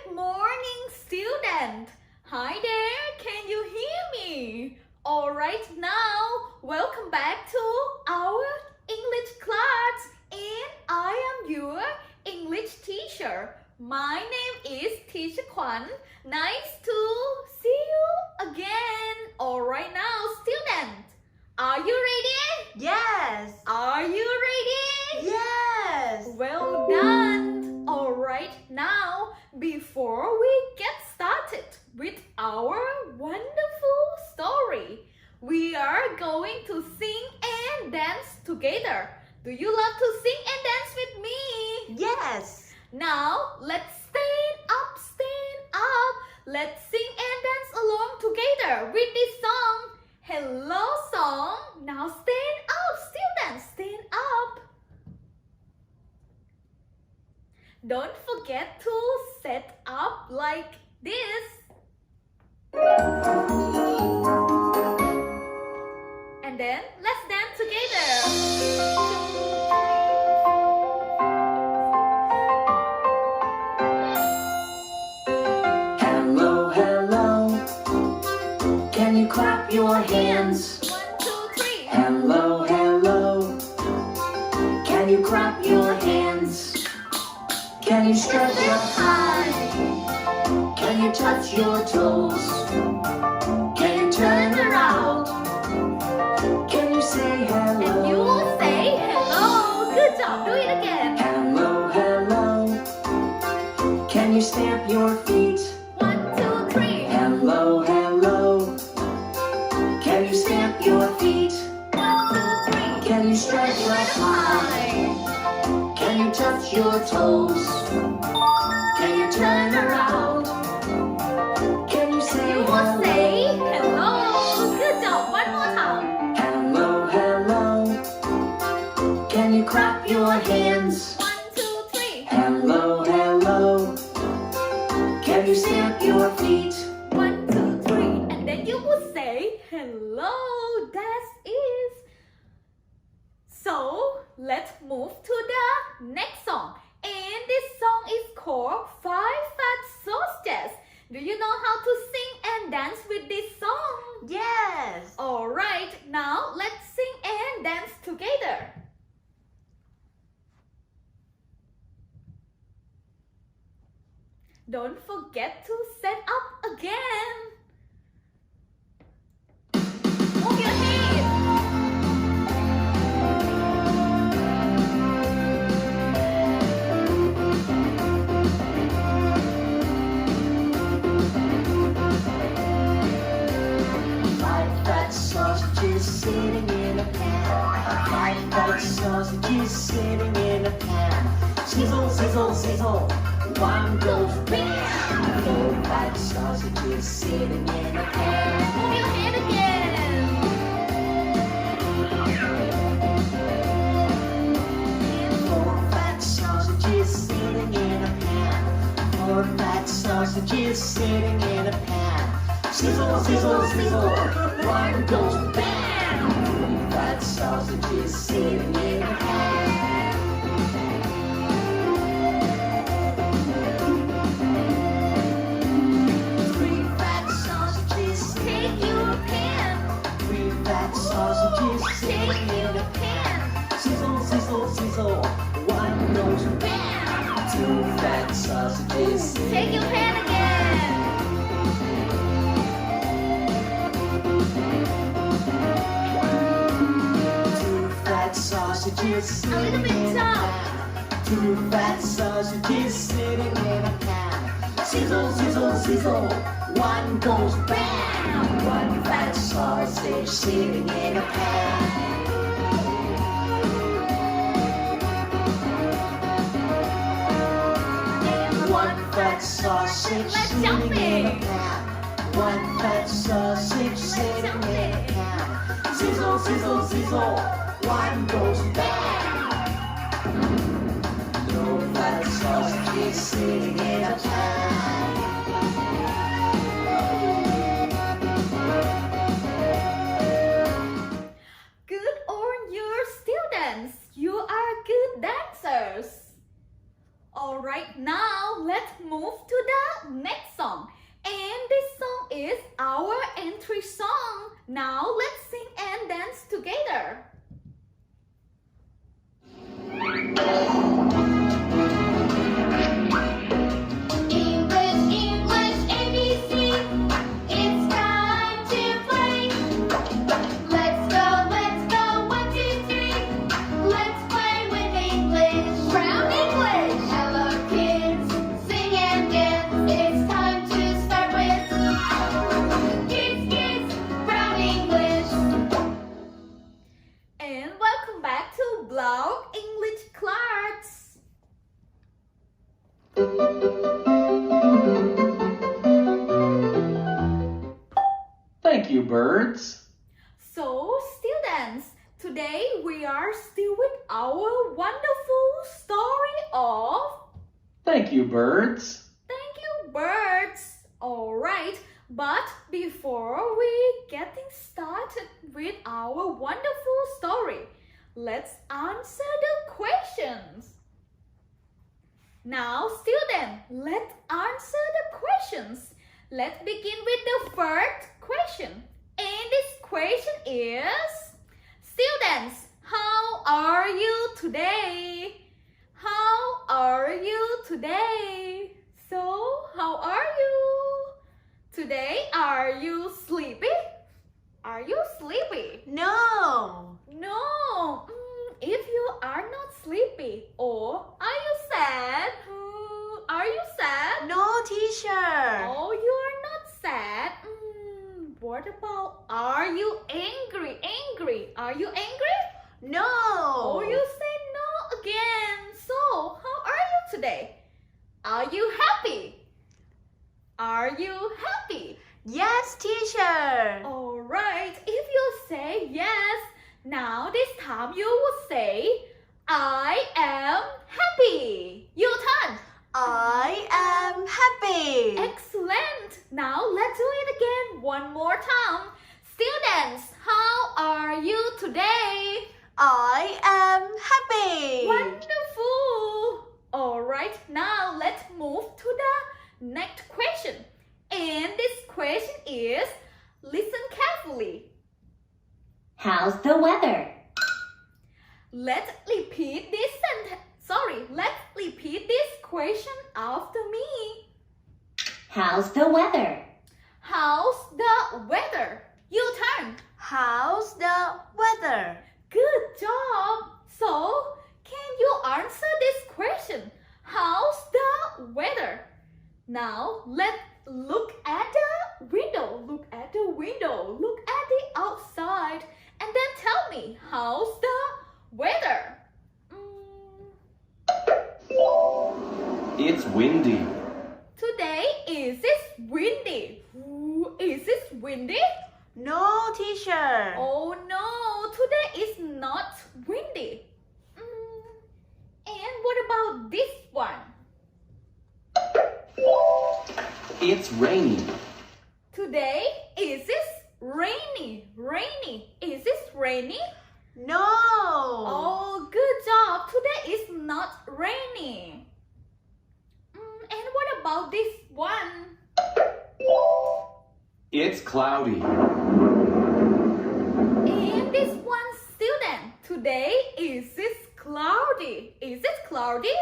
Good morning, student. Hi there, can you hear me? Alright, now, welcome back to our English class, and I am your English teacher. My name is Teacher Kwan. Nice to see you again. Alright now, student, are you ready? Yes. Are you ready? Yes. Well done. Alright, now, before we get started with our wonderful story, we are going to sing and dance together. Do you love to sing and dance with me? Yes. Now, let's stand up, stand up. Let's sing and dance along together with this song. Hello song. Now stand up, students, stand up. Don't forget to set up like this. And then let's dance together. Hello, hello. Can you clap your hands? 1, 2, 3. Hello, hello. Can you clap your hands? Can you stretch up high? Can you touch your toes? Can you turn around? Can you say hello? And you will say hello. Good job. Do it again. Hello, hello. Can you stamp your feet? 1, 2, 3. Hello, hello. Can you stamp your feet? 1, 2, 3. Can you stretch up high? Can you touch your toes? Can you turn around? Can you say You will hello? say hello. Good job. One more time. Hello, hello. Can you clap your hands? 1, 2, 3. Hello, hello. Can you stamp your feet? 1, 2, 3. And then you will say hello. That is. So let's move to the next song. And this song is called Five Fat Sausages. Do you know how to sing and dance with this song? Yes. Alright, now let's sing and dance together. Don't forget to set up again. Move your head. Five fat sausages sitting in a pan. Five fat sausages sitting in a pan. Sizzle, sizzle, sizzle. One goes bam. Four fat sausages sitting in a pan. Move your head again. Four fat sausages sitting in a pan. Four fat sausages sitting in a pan. Sizzle, sizzle, sizzle. One goes bam. Three fat sausages sitting in a pan. Three fat sausages Take your pan. Three fat sausages sitting in a pan. Sizzle, sizzle, sizzle. One goes bam. Two fat sausages Take your pan again. Two fat sausages A sitting little bit in a tough. pan. Two fat sausages sitting in a pan. Sizzle, sizzle, sizzle. One goes bam. One fat sausage sitting in a pan. One fat sausage Let's sitting jump in a it. pan. One fat sausage sitting jump in a it. pan. Sizzle, sizzle, sizzle. One goes bam. No fat sausage sitting in a pan. Good on your students. You are good dancers. Alright, now let's move to the next song. And this song is our entry song. Now let's sing and dance together. English, English, ABC. It's time to play. Let's go, 1, 2, 3. Let's play with English. Brown English. Hello kids, sing and dance. It's time to start with kids, Brown English. And welcome back to Brown English class. Thank you, birds. So, students, today we are still with our wonderful story of Thank you, birds. Thank you, birds. Alright, but before we getting started with our wonderful story, let's answer the questions. Now, students, let's answer the questions. Let's begin with the first question. And this question is, students, how are you today? How are you today? So, how are you? Today, are you sleepy? Are you sleepy? No. No. If you are not sleepy, or are you sad? Are you sad? No, teacher. Oh, you are not sad. What about, are you angry? Angry? Are you angry? No. Oh, you say no again. So, how are you today? Are you happy? Are you happy? Yes, teacher. Alright, if you say yes, now this time you will say, I am happy. Your turn. I am happy. Excellent. Now let's do it again one more time. Students, how are you today? I am happy. Wonderful. Alright, now let's move to the next question. And this question is, listen carefully. How's the weather? Let's repeat this sentence. Let's repeat this question after me. How's the weather? How's the weather? Your turn. How's the weather? Good job. So, can you answer this question? How's the weather? Now, let's look at the window. Look at the window. Look at the outside. And then tell me, how's the weather? It's windy. Today, is it windy? Is it windy? No, teacher. Oh no, today is not windy. And what about this one? It's rainy. Today, is it rainy? Rainy. Is it rainy? No. Oh, good job. Today is not rainy. And what about this one? It's cloudy. And this one, student. Today, is it cloudy? Is it cloudy?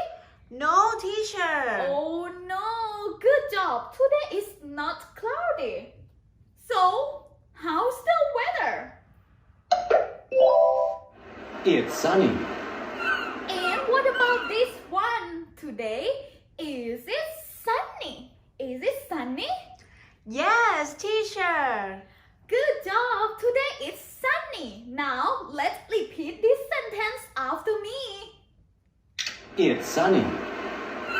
No, teacher. Oh no, good job. Today is not cloudy. So, how's the weather? It's sunny. And what about this one? Today, is it sunny? Is it sunny? Yes, teacher. Good job. Today is sunny. Now, let's repeat this sentence after me. It's sunny.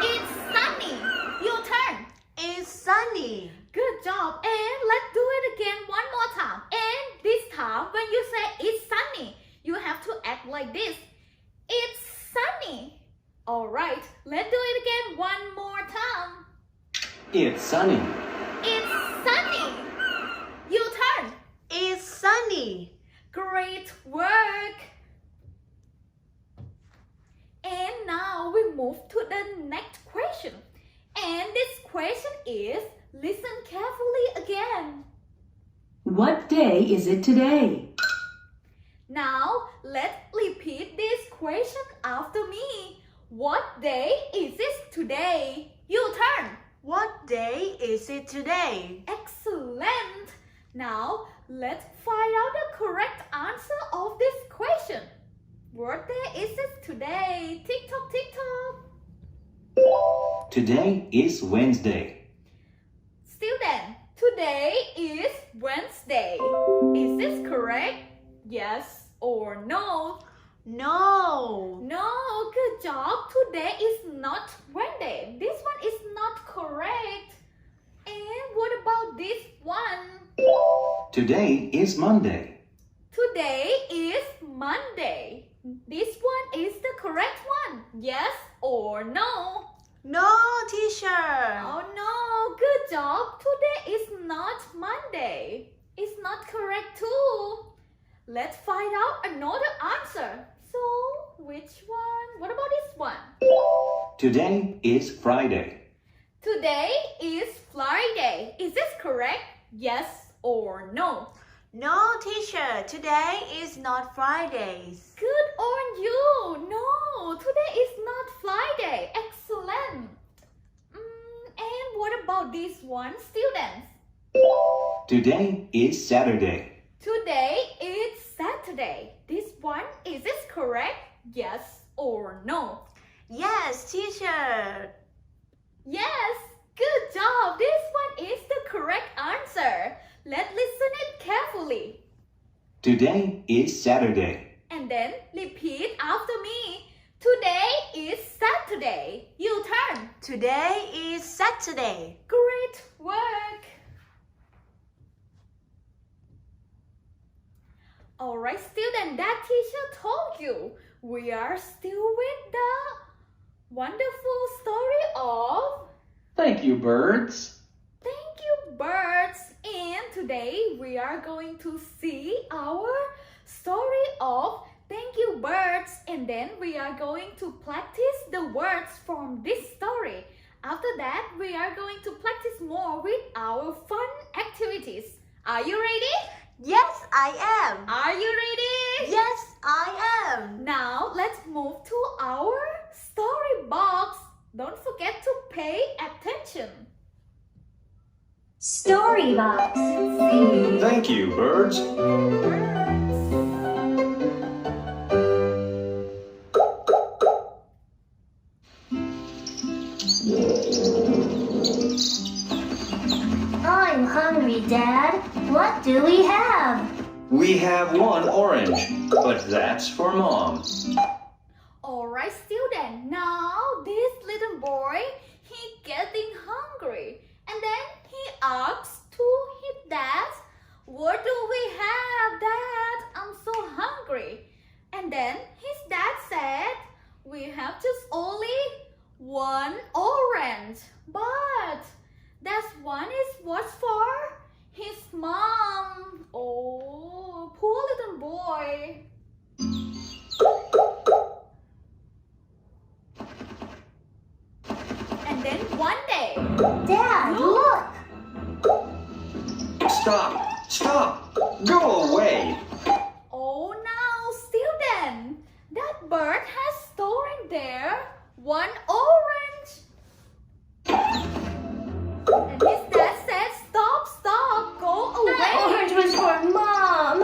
It's sunny. Your turn. It's sunny. Good job. And let's do it again one more time. And this time, when you say it's sunny, you have to act like this. It's sunny. Alright, let's do it again one more time. It's sunny. It's sunny. Your turn. It's sunny. Great work. And now we move to the next question. question is, listen carefully again. What day is it today? Now, let's repeat this question after me. What day is it today? Your turn. What day is it today? Excellent. Now, let's find out the correct answer of this question. What day is it today? Tick tock, tick tock. Today is Wednesday. Student, today is Wednesday. Is this correct? Yes or no? No. No, good job. Today is not Wednesday. This one is not correct. And what about this one? Today is Monday. Today is Monday. This one is the correct one. Yes or no? No, teacher. Oh no, good job. Today is not Monday. It's not correct too. Let's find out another answer. So, which one? What about this one? Today is Friday. Today is Friday. Is this correct? Yes or no? No, teacher. Today is not Fridays. Good on you. No, today is not Friday. Excellent. And what about this one, students? Today is Saturday. Today is Saturday. This one, is this correct? Yes or no? Yes, teacher. Yes, good job. This one is the correct answer. Let's listen it carefully. Today is Saturday. And then repeat after me. Today is Saturday. Your turn. Today is Saturday. Great work. Alright, student, that teacher told you we are still with the wonderful story of Thank you, birds. Thank You Birds. And today we are going to see our story of Thank You Birds, and then we are going to practice the words from this story. After that, we are going to practice more with our fun activities. Are you ready? Yes, I am. Are you ready? Yes, I am. Now, let's move to our story box. Don't forget to pay attention. Storybox. Thank you, birds. I'm hungry, Dad. What do we have? We have one orange, but that's for Mom. Alright, student. Now, this little boy, he getting hungry. And then he asks to his dad, what do we have, Dad? I'm so hungry. And then his dad said, we have just only one orange. But that one is what's for his mom. Oh, poor little boy. And then one day, Dad, look! Stop! Stop! Go away! oh now, student, that bird has stored there one orange. And his dad said, stop, stop, go That away. orange was for Mom.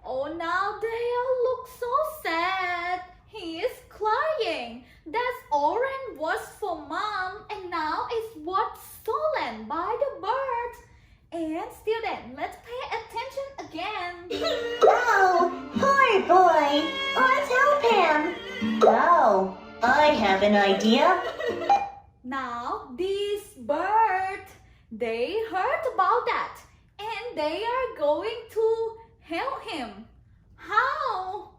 Oh, now they all look so sad. He is crying. That orange was for Mom, and now it's what's stolen by the birds. And student, let's pay attention again. Oh, poor boy. Let's help him. Oh, I have an idea. Now, these birds, they heard about that, and they are going to help him. How?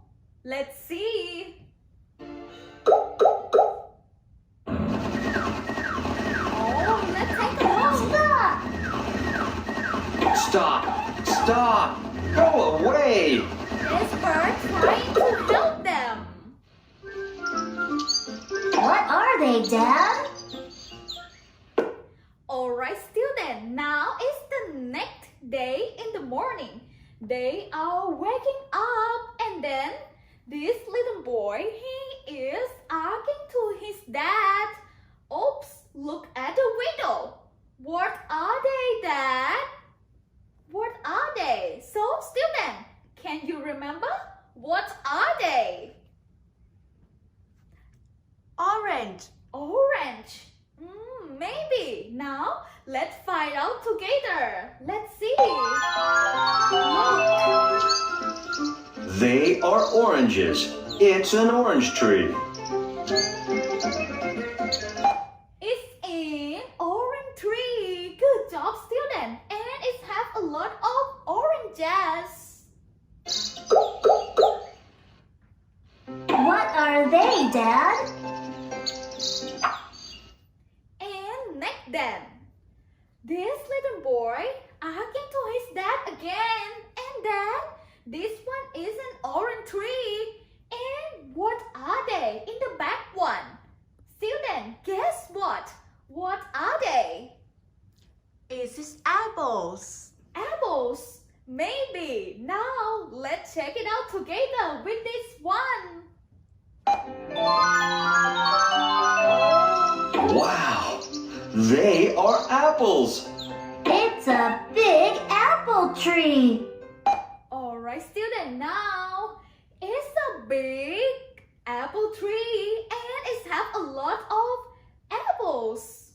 Let's see. Oh, let's take a look. Stop! Stop! Go away! This bird trying to help them. What are they, Dad? They are waking up, and then this little boy, he is arguing to his dad. Oops, look at the window. What are they, Dad? What are they? So, student, can you remember? What are they? Orange. Orange. Maybe. Now, let's find out together. Let's see. Look. They are oranges. It's an orange tree. It's an orange tree. Good job, student. And it has a lot of oranges. What are they, Dad? And next then, this little boy arguing to his dad again. And Dad, this one is an orange tree. And what are they in the back one? Student, guess what? What are they? Is this apples? Apples. Maybe. Now, let's check it out together with this one. Wow! They are apples. It's a big apple tree. Alright, student, now it's a big apple tree and it has a lot of apples.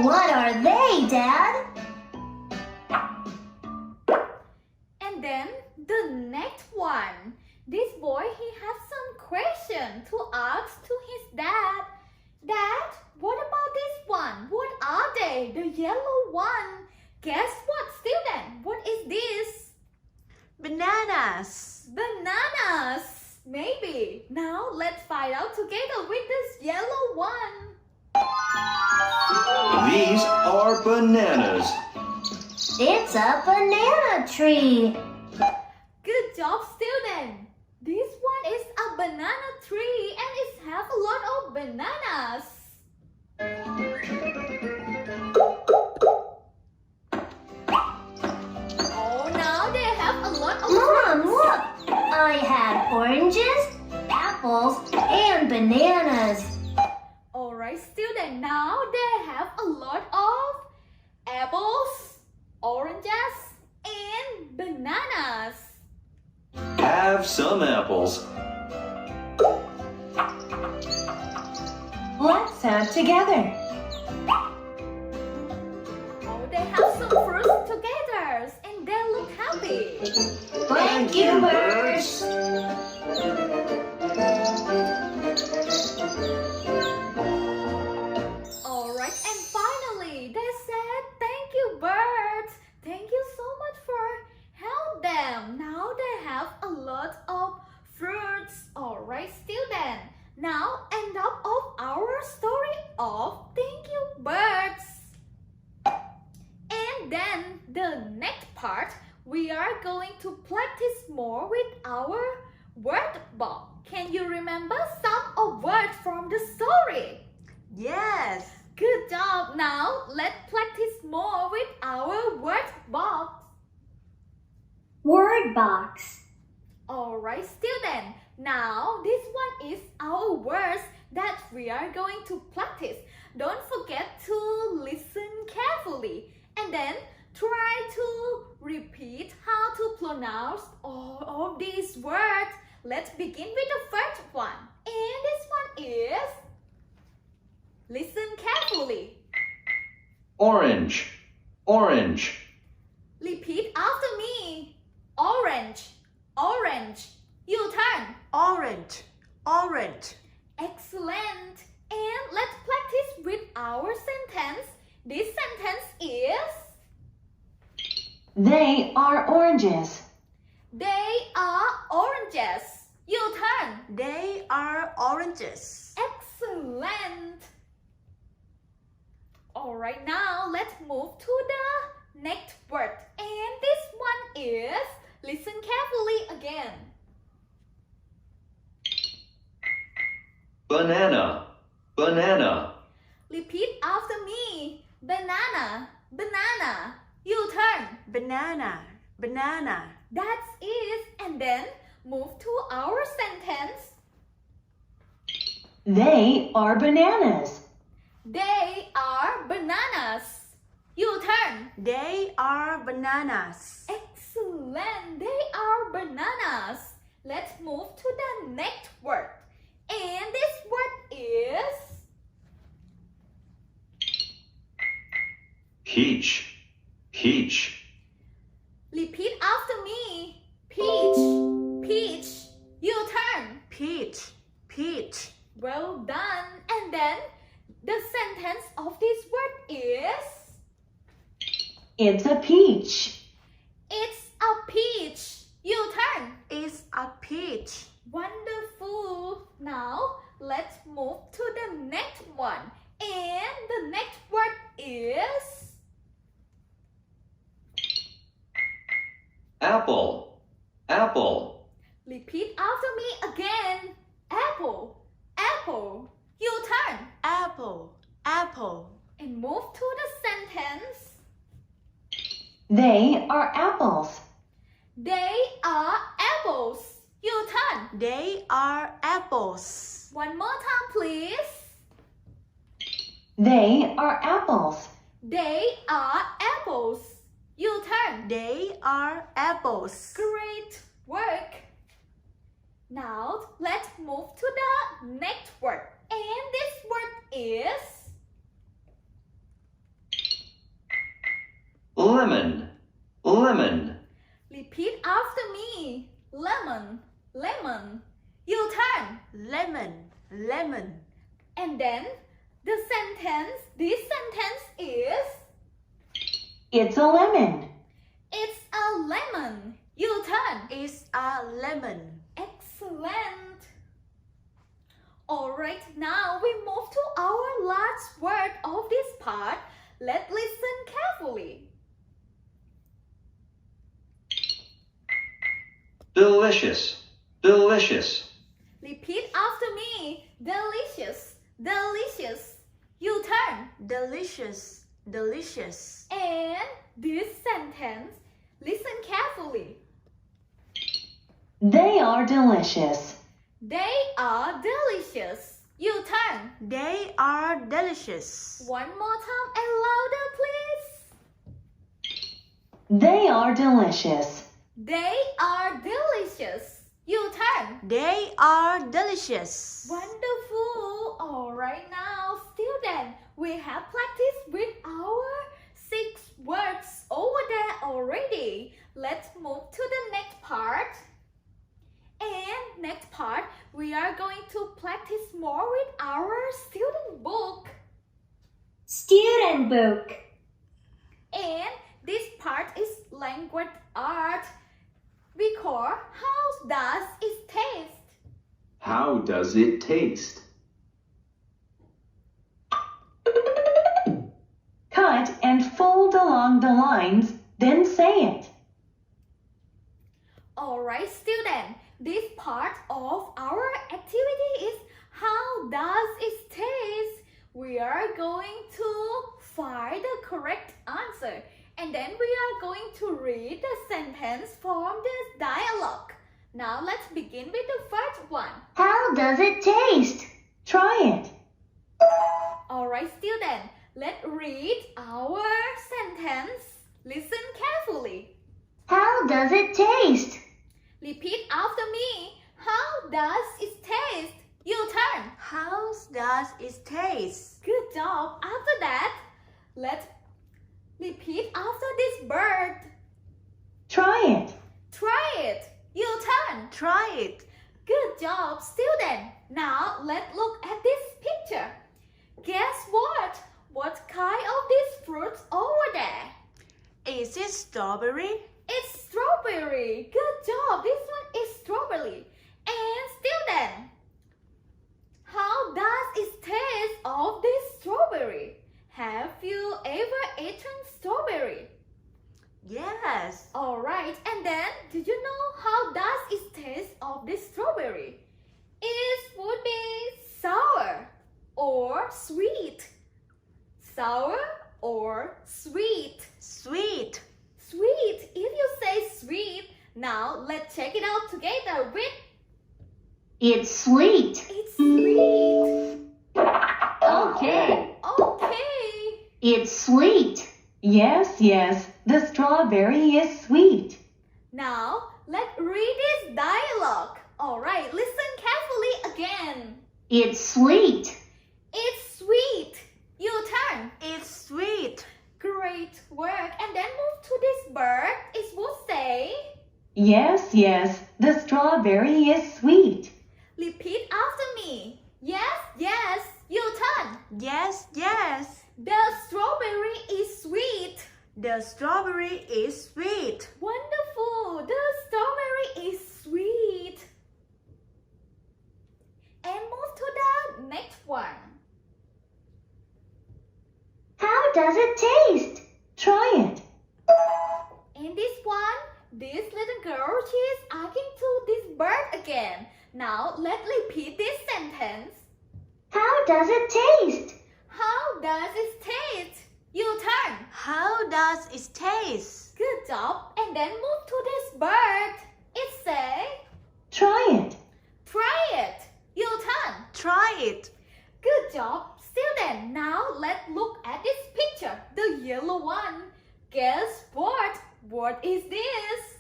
What are they, Dad? And then the next one. This boy, he has some question to ask to his dad. Dad, what about this one? What are they? The yellow one. Guess what, student? What is this? Bananas. Bananas. Maybe. Now let's find out together with this yellow one. These are bananas. It's a banana tree. Good job, student. This one is a banana tree and it has a lot of bananas. Oh, now they have a lot of Mom, fruits. look! I have oranges, apples, and bananas. Alright, student. Now they have a lot of apples, oranges, and bananas. Have some apples. Let's have together. Oh, they have some fruits together and they look happy. Thank you, birds. Alright, and finally, they said, thank you, birds. Thank you so much for help them. Now they have a lot of fruits. Alright, student. Now, end up of our story of thank you, birds. And then the next part, we are going to practice more with our word book. Can you remember some of words from the story? Yes. Good job. Now let's practice more with our word box. Word box. Alright, student. Now this one is our words that we are going to practice. Don't forget to listen carefully and then try to repeat how to pronounce all of these words. Let's begin with the first one. And this one is, listen carefully. Orange. Orange. Repeat after me. Orange. Orange. You turn. Orange. Orange. Excellent. And let's practice with our sentence. This sentence is, They are oranges. they are oranges. You turn. They are oranges. Excellent. Alright, now let's move to the next word. And this one is, listen carefully again. Banana. Banana. Repeat after me. Banana, banana. You turn. banana, banana. That's it. And then move to our sentence. They are bananas. They are bananas. You turn. They are bananas. Excellent. They are bananas. Let's move to the next word. And this word is Peach. Peach. repeat after me. Peach, peach. You turn. Peach, peach. Well done. And then the sentence of this word is It's a peach. it's a peach. You turn. It's a peach. Wonderful. Now let's move to the next one. And the next word is Apple. Apple. repeat after me again. Apple, apple. You turn Apple, apple. and move to the sentence. They are apples. They are apples. You turn. They are apples. One more time, please. They are apples. They are apples. You turn. They are apples. Great work. Now let's move to the next word. And this word is Lemon. Lemon. repeat after me. Lemon, lemon. You turn. Lemon, lemon. And then this sentence is It's a lemon. it's a lemon. You turn. It's a lemon. Excellent. Alright, now we move to our last word of this part. Let's listen carefully. Delicious. Delicious. Repeat after me. Delicious, delicious. You turn. Delicious, delicious. And this sentence, listen carefully. They are delicious. They are delicious. You turn. They are delicious. One more time and louder, please. They are delicious. They are delicious. You turn. They are delicious. Wonderful. Alright now, student, we have practiced with our 6 words over there already. Let's move to the next part. And next part, we are going to practice more with our student book. Student book. And this part is language art. We call how does it taste? How does it taste? Cut and fold along the lines, then say it. Alright student, this part of our activity is how does it taste? We are going to find the correct answer and then we are going to read the sentence from this dialogue. Now let's begin with the first one. How does it taste? Try it. Alright student, let's read our sentence. Listen carefully. How does it taste? Repeat after me. How does it taste? You turn. How does it taste? Good job. After that, let's repeat after this bird. Try it. Try it. You turn. Try it. Good job, student. Now let's look at this picture. Guess what? What kind of this fruit over there? Is it strawberry? It's strawberry. Good job. This one is strawberry. And student, how does it taste of this strawberry? Have you ever eaten strawberry? Yes. Alright, and then did you know how does it taste of this strawberry? It would be sour or sweet. sour or sweet? Sweet. Sweet. If you say sweet, now let's check it out together with It's sweet. it's sweet. Okay. Okay. It's sweet. Yes, yes, the strawberry is sweet. Now let's read this dialogue. Alright, listen carefully again. It's sweet. It's sweet. Your turn. It's sweet. Great work. And then move to this bird. It would say, Yes, yes, the strawberry is sweet. repeat after me. Yes, yes. Your turn. Yes, yes. The strawberry is sweet. The strawberry is sweet. Wonderful. The strawberry is sweet. And move to the next one. How does it taste? Try it. In this one, this little girl, she is asking to this bird again. Now, let's repeat this sentence. How does it taste? How does it taste? Your turn. How does it taste? Good job. And then move to this bird. It say, Try it. try it. Your turn. Try it. Good job. Still then, now let's look at this picture. The yellow one. Guess what? What is this?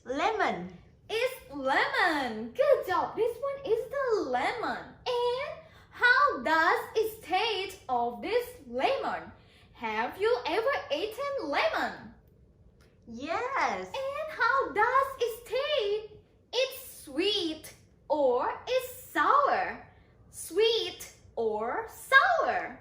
Lemon. It's lemon. Good job. This one is the lemon. And how does it taste of this lemon? Have you ever eaten lemon? Yes. And how does it taste? It's sweet or it's sour. Sweet or sour.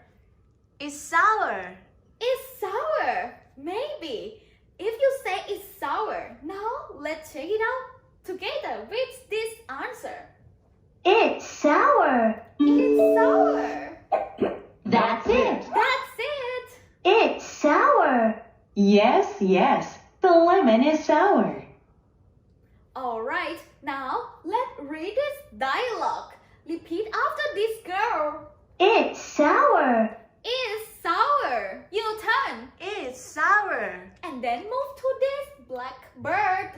It's sour. It's sour. Maybe. If you say it's sour, now let's check it out together with this answer. It's sour. It's sour. That's it. That's it. It's sour. Yes, yes, the lemon is sour. Alright, now let's read this dialogue. Repeat after this girl. It's sour. It's sour. Your turn. It's sour. And then move to this black bird.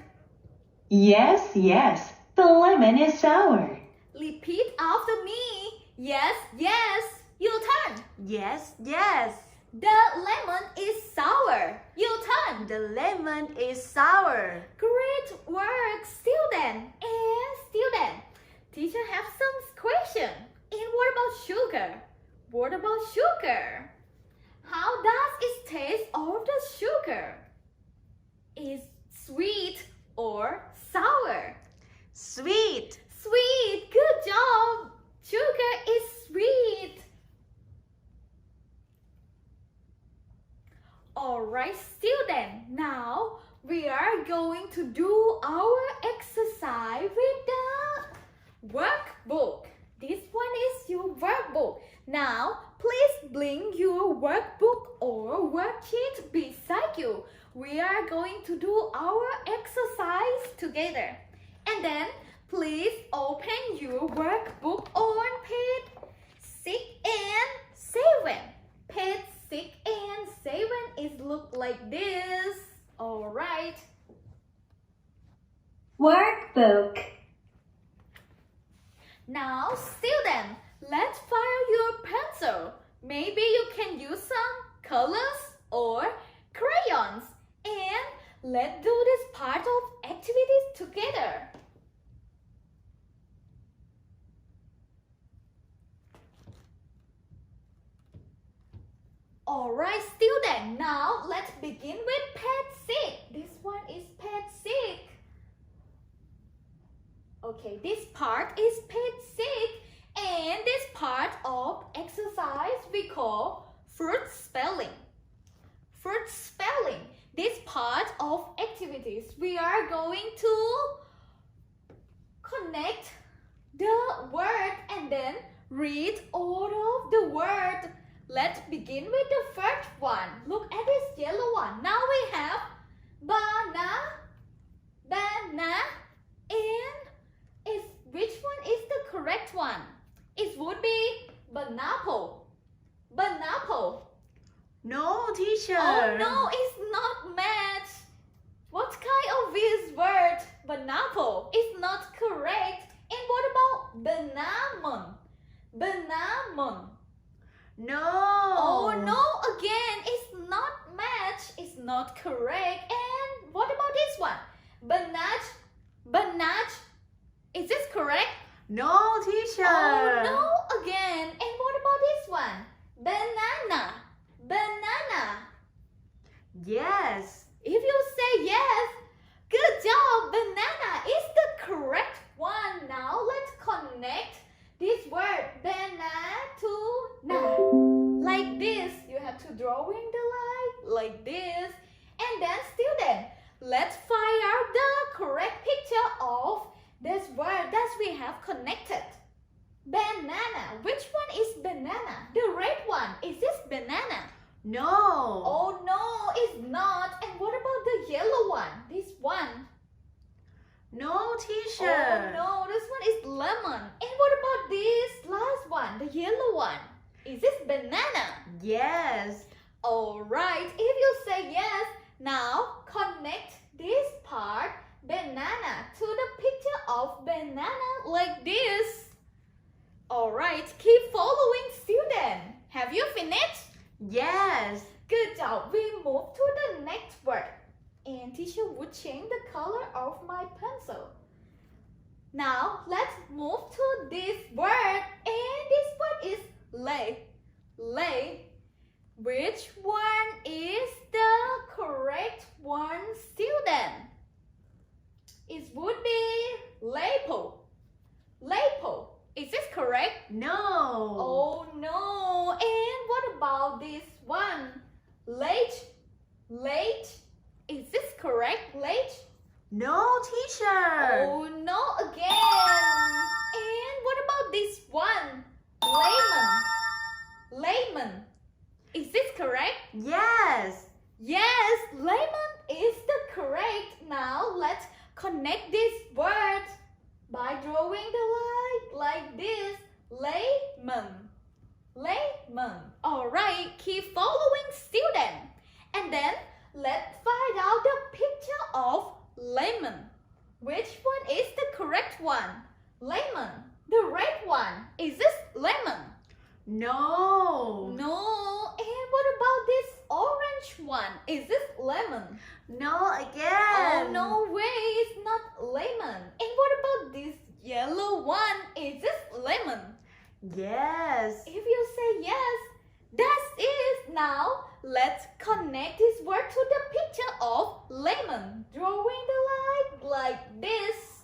Yes, yes, the lemon is sour. Repeat after me. Yes, yes. Your turn. Yes, yes. The lemon is sour. Your turn. The lemon is sour. Great work, student. And student, teacher have some question. And what about sugar? What about sugar? How does it taste of the sugar? Is sweet or sour? Sweet. Sweet. Good job. Sugar is sweet. Alright, student. Now we are going to do our exercise with the workbook. This one is your workbook. Now, please bring your workbook or worksheet beside you. We are going to do our exercise together. And then, please open your workbook on page 6 and 7. Page 6 and 7 is look like this. Alright. Workbook. Now, student, let's fire your pencil. Maybe you can use some colors or crayons. And let's do this part of activities together. Alright, student, now let's begin with page 6. This one is page 6. Okay, this part is page 6. And this part of exercise we call fruit spelling. Fruit spelling. This part of activities we are going to connect the word and then read all of the word. Let's begin with the first one. Look at this yellow one. Now we have banana, and which one is the correct one? It would be banapple. teacher. Oh no, it's not match. What kind of this word? Banana is not correct. And what about banana? Banana. No. Oh no, again, it's not match. It's not correct. And what about this one? Banach. Banach. Is this correct? No, teacher. Oh no, again. And what about this one? Banana. Banana. Yes. If you say yes, good job. Banana is the correct one. Now let's connect this word banana to na. Like this. You have to drawing the line like this. And then student, let's find out the correct picture of this word that we have connected. Banana. Which one is banana? The red one. Is this banana? No. Oh no, it's not. And what about the yellow one? This one. No, teacher. Oh no, this one is lemon. And what about this last one? The yellow one. Is this banana? Yes. Alright, if you say yes, now connect this part, banana, to the picture of banana like this. Alright, keep following student. Have you finished? Yes. Good job. We move to the next word. And teacher would change the color of my pencil. Now let's move to this word. And this word is lay. Lay. Which one is the correct one, student? It would be label. Label. Is this correct? No. Oh no. And what about this one? Late. Late. Is this correct? Late. No, teacher. Oh no again. And what about this one? Lemon. Lemon. Is this correct? Yes. Yes, lemon is the correct. Now let's connect this word by drawing the line like this. Lemon. Lemon. Alright, keep following student. And then let's find out the picture of lemon. Which one is the correct one? Lemon. The red one. Is this lemon? No. No. And what about this orange one? Is this lemon? No again. Oh no way, it's not lemon. And what about this yellow one? Is this lemon? Yes. If you say yes, that's it. Now let's connect this word to the picture of lemon. Drawing the line like this.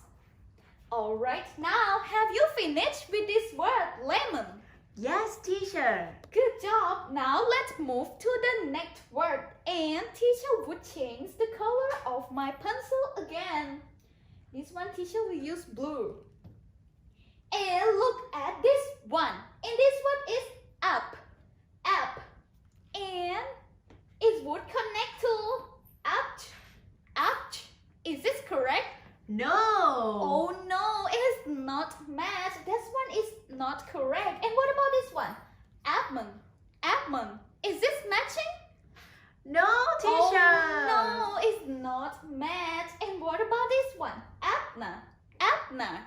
Alright, now have you finished with this word lemon? Yes, teacher. Good job. Now let's move to the next word. And teacher would change the color of my pencil again. This one teacher will use blue. And look at this one. And this one is up. Up. And it would connect to up. Up. Is this correct? No. Oh no, it's not match. This one is not correct. And what about this one? Almond. Almond. Is this matching? No, teacher. Oh no, it's not match. And what about this one? Apna. Apna.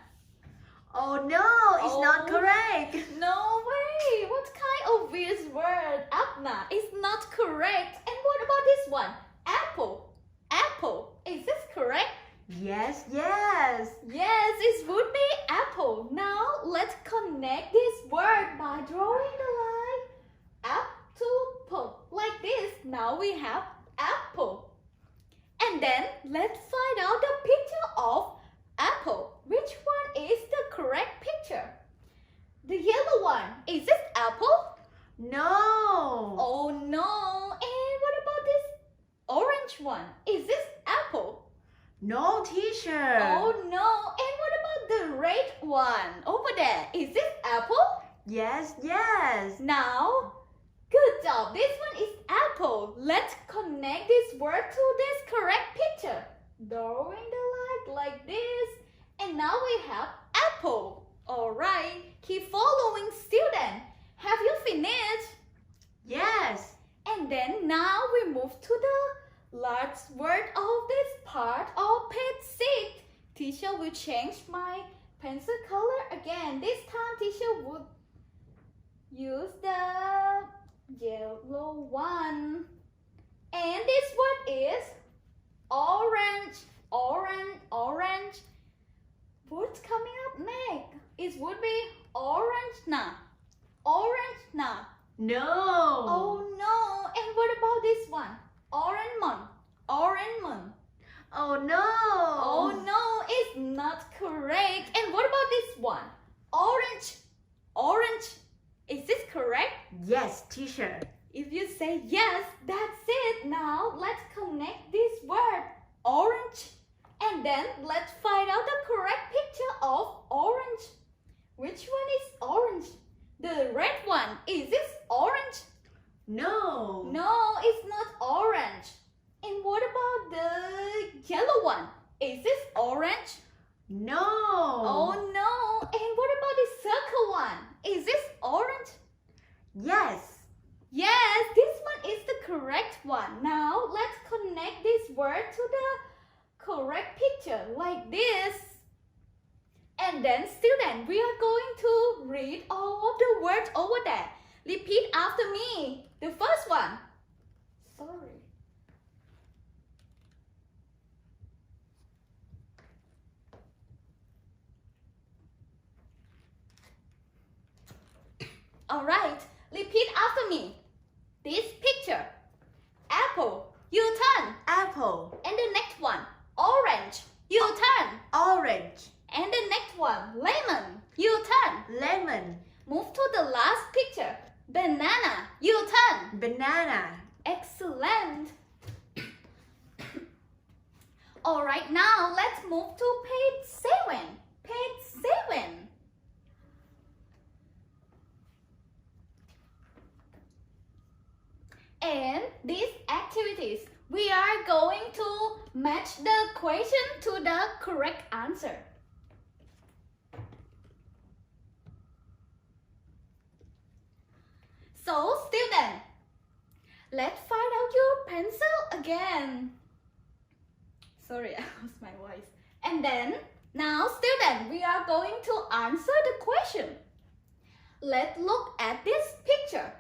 Oh no, it's not Oh. correct. No way. What kind of weird word? Apna is not correct. And what about this one? Apple. Apple. Is this correct? Yes, yes. Yes, it would be apple. Now let's connect this word by drawing the line up to pull like this. Now we have apple. And then let's find out the picture of apple. Which one is the correct picture? The yellow one. Is this apple? No. Oh no. And what about this orange one? Is this apple? No, teacher. Oh no. And what about the red one over there? Is this apple? Yes, yes. Now, good job. This one is apple. Let's connect this word to this correct picture. Drawing the line like this. And now we have apple. Alright. Keep following student. Have you finished? Yes. And And then now we move to the last word of this part of page 6. Teacher will change my pencil color again. This time teacher would use the yellow one. And this word is orange, orange, orange. What's coming up next? It would be orange na. Orange na. No. Oh no. And what about this one? Orange mon. Orange mon. Oh no. Oh no, it's not correct. And what about this one? Orange. Orange. Is this correct? Yes, teacher. If you say yes, that's it. Now let's connect this word orange. And then let's find out the correct picture of orange. Which one is orange? The red one. Is this orange? No. No, it's not orange. And what about the yellow one? Is this orange? No. Oh no. And what about the circle one? Is this orange? Yes. Yes, this one is the correct one. Now let's connect this word to the correct picture like this. And then student, we are going to read all of the words over there. Repeat after me. The first one. Sorry. Alright, repeat after me. This picture. Apple. You turn. Apple. And the next one. Orange. You turn. Orange. And the next one. Lemon. You turn. Lemon. Move to the last picture. Banana. You turn. Banana. Excellent. Alright, now let's move to page 7. Page 7. And these activities, we are going to match the question to the correct answer. So, student, let's find out your pencil again. Sorry, I lost my voice. And then, now student, we are going to answer the question. Let's look at this picture.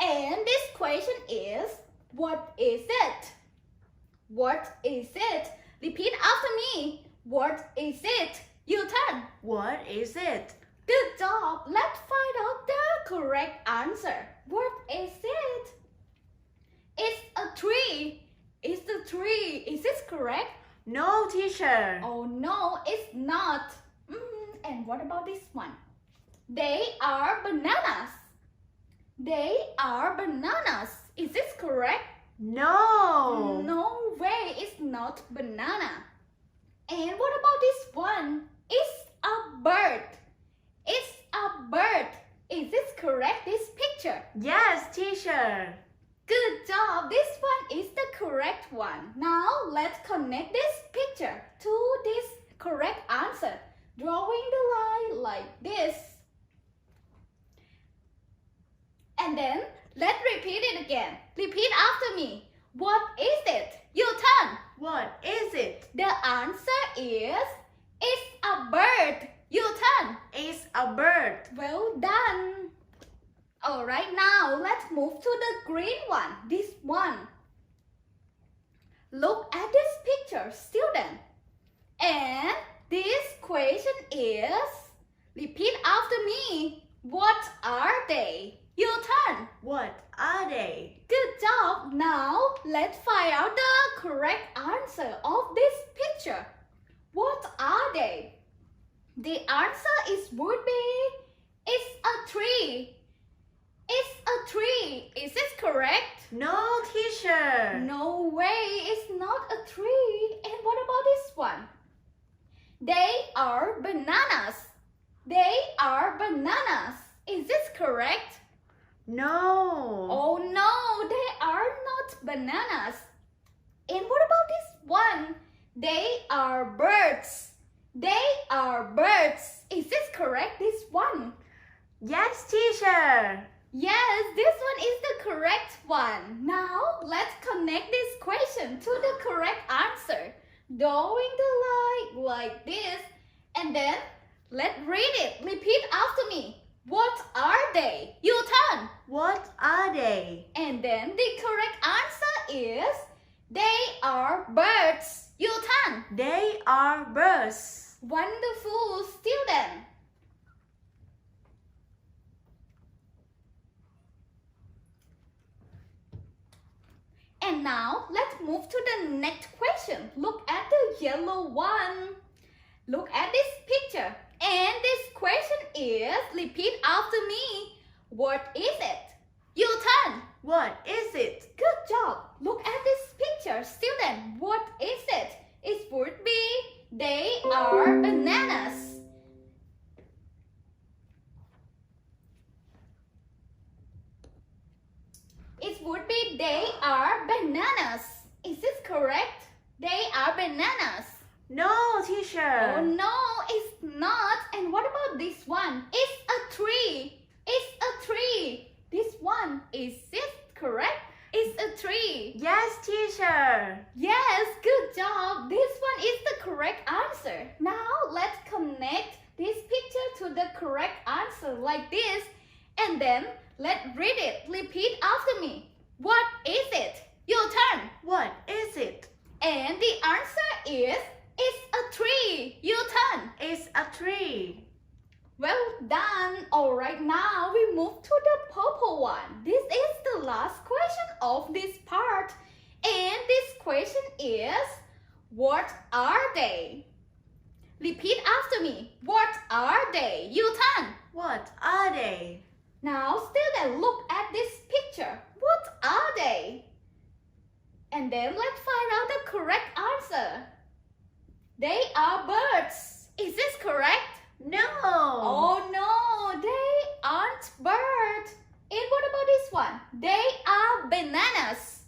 And this question is, what is it? What is it? Repeat after me. What is it? You turn. What is it? Good job. Let's find out the correct answer. What is it? It's a tree. It's the tree. Is this correct? No, teacher. Oh no, it's not. And what about this one? They are bananas. They are bananas. Is this correct? No. No way, it's not banana. And what about this one? It's a bird. It's a bird. Is this correct, this picture? Yes, teacher. Good job. This one is the correct one. Now let's connect this picture to this correct answer. Drawing the line like this. And then let's repeat it again. Repeat after me. What is it? Your turn. What is it? The answer is it's a bird. Your turn. It's a bird. Well done. Alright, now let's move to the green one. This one. Look at this picture, student. And this question is, repeat after me. What are they? Your turn. What are they? Good job. Now let's find out the correct answer of this picture. What are they? The answer would be, it's a tree. It's a tree. Is this correct? No, teacher. No way, it's not a tree. And what about this one? They are bananas. They are bananas. Is this correct? No. Oh no, they are not bananas. And what about this one? They are birds. They are birds. Is this correct, this one? Yes, teacher. Yes, this one is the correct one. Now, let's connect this question to the correct answer. Drawing the line like this. And then, let's read it. Repeat after me. What are they? Your turn. What are they? And then the correct answer is, they are birds. Your turn. They are birds. Wonderful, student. And now, let's move to the next question. Look at the yellow one. Look at this picture. And this question is, repeat after me. What is it? Your turn. What is it? Good job. Look at this picture. Student, what is it? It would be, they are bananas. It would be, they are bananas. Is this correct? They are bananas. No, teacher. Oh no, it's not. And what about this one? It's a tree. It's a tree. This one, is it correct? It's a tree. Yes, teacher. Yes, good job. This one is the correct answer. Now let's connect this picture to the correct answer like this. And then let's read it. Repeat after me. What is it? Your turn. What is it? And the answer is, it's a tree. Your turn. It's a tree. Well done. Alright, now we move to the purple one. This is the last question of this part. And this question is, what are they? Repeat after me. What are they? Your turn. What are they? Now, students, look at this picture. What are they? And then let's find out the correct answer. They are birds. Is this correct? No. Oh no, they aren't birds. And what about this one? They are bananas.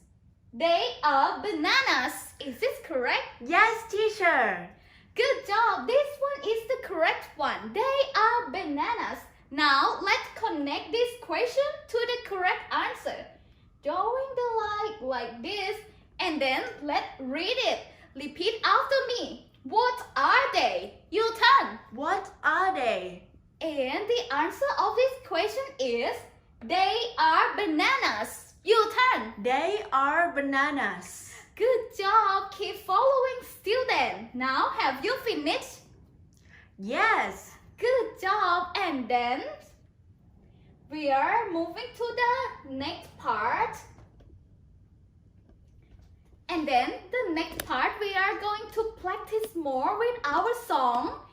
They are bananas. Is this correct? Yes, teacher. Good job. This one is the correct one. They are bananas. Now, let's connect this question to the correct answer. Drawing the line like this, and then let's read it. Repeat after me. What are they? Your turn. What are they? And the answer of this question is, they are bananas. Your turn. They are bananas. Good job. Keep following, student. Now, have you finished? Yes. Good job. And then we are moving to the next part. And then the next part we are going to practice more with our song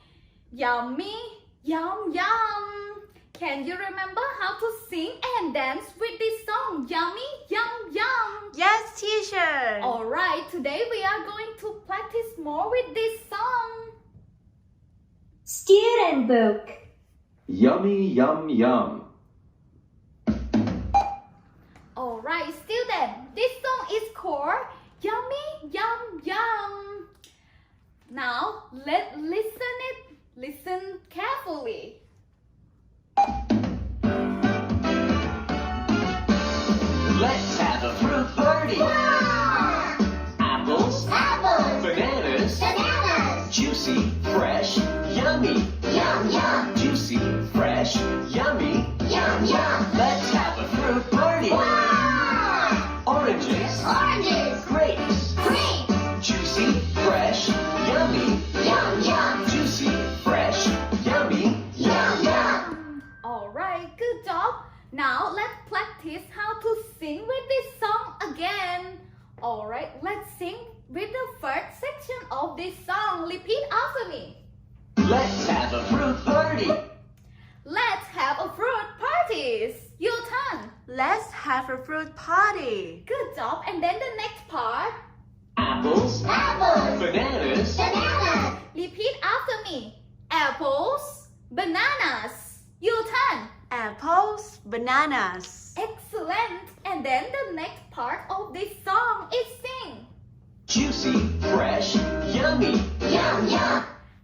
Yummy Yum Yum. Can you remember how to sing and dance with this song Yummy Yum Yum? Yes, teacher. Alright, today we are going to practice more with this song. Student book. Yummy, yum, yum. Alright, student, this song is called Yummy Yum Yum. Now, let's listen carefully. Let's have a fruit party. Apples, bananas, juicy, fresh, yummy. Juicy, fresh, yummy. Let's have a fruit party. Oranges, grapes, juicy, fresh, yummy. Juicy, fresh, yummy. Alright, good job. Now, let's practice how to sing with this song again. Alright, let's sing with the first section of this song. Repeat after me. Let's have a fruit party. Let's have a fruit party. Your turn. Let's have a fruit party. Good job. And then the next part. Apples, bananas, Repeat after me. Apples, bananas. Your turn. Apples, bananas. Excellent. And then the next part of this song is sing. juicy, fresh, yummy.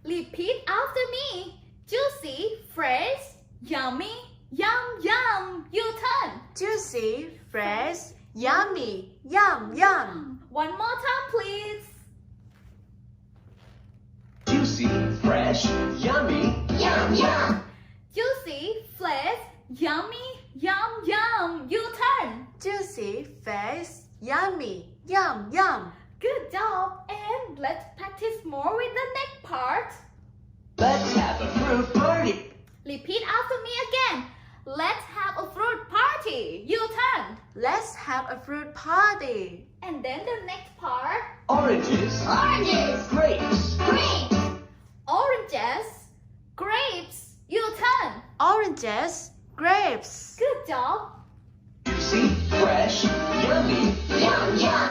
Repeat after me. Juicy, fresh, yummy. yum, yum. Your turn. Juicy, fresh, yummy, yum, yum. One more time, please. Juicy, fresh, yummy. Yum, yum. Juicy, fresh, yummy, yum, yum. Your turn. Juicy, fresh, yummy, yum, yum. Good job. And let's practice more with the next part. Let's have a fruit party. Repeat after me again. Let's have a fruit party. Your turn. Let's have a fruit party. And then the next part. Oranges, Oranges. grapes, Grapes. Oranges, grapes. Your turn. Oranges, grapes. Good job. juicy, fresh, yummy. Yum, yum.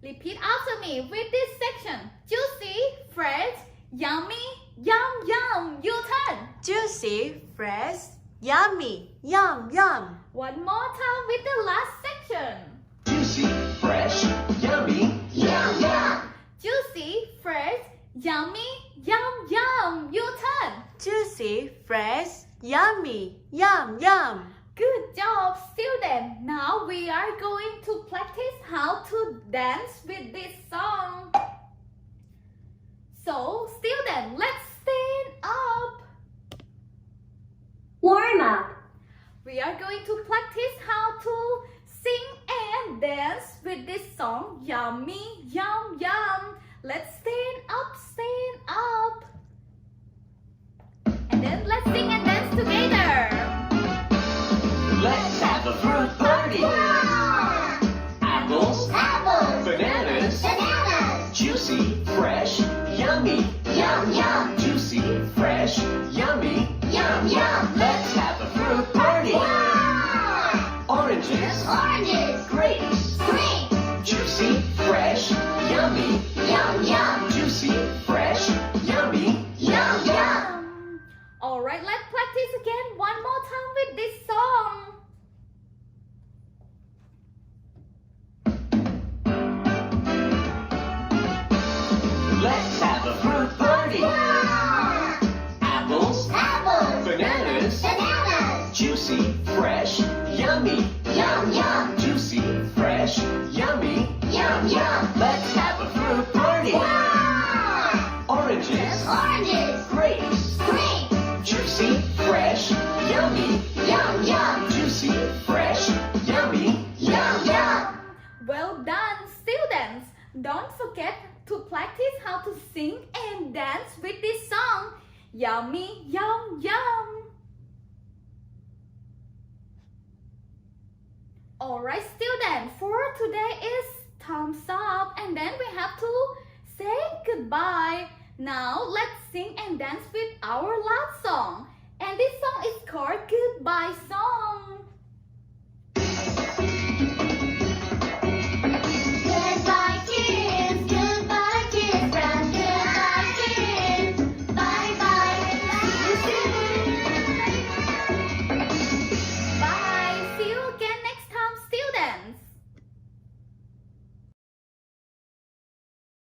Repeat after me with this section. Juicy, fresh, yummy, yum, yum. Your turn. Juicy, fresh, yummy, yum, yum. One more time with the last section. Juicy, fresh, yummy. Yum, yum. Juicy, fresh, yummy, yum, yum. Your turn. Juicy, fresh, yummy, yum, yum. Good job, student. Now we are going to practice how to dance with this song. So, student, let's stand up. Warm up. We are going to practice how to sing and dance with this song. Yummy, yum, yum. Let's stand up, stand up. And then let's sing and dance together. Let's have a fruit party. Apples, Apples. bananas, Bananas. juicy, fresh, yummy. Yum, yum. Juicy, fresh, yummy. Yum, yum. Let's have a fruit party. Oranges, Oranges. grapes, Grapes. juicy, fresh, yummy. Yum, yum. Juicy, fresh, yummy. Yum, yum. Alright, let's practice again one more time with this song. Let's have a fruit party. Apples, Apples. bananas, Bananas. juicy, fresh, yummy. Yum, yum. Juicy, fresh, yummy. Yum, yum. Let's have a fruit party. Oranges, Oranges. grapes, Grapes. juicy, fresh, yummy. Yum, yum. Juicy, fresh, yummy. Yum, yum. Well done, students. Don't forget to practice how to sing and dance with this song. Yummy, yum, yum. Alright, students, for today is thumbs up and then we have to say goodbye. Now let's sing and dance with our last song. And this song is called Goodbye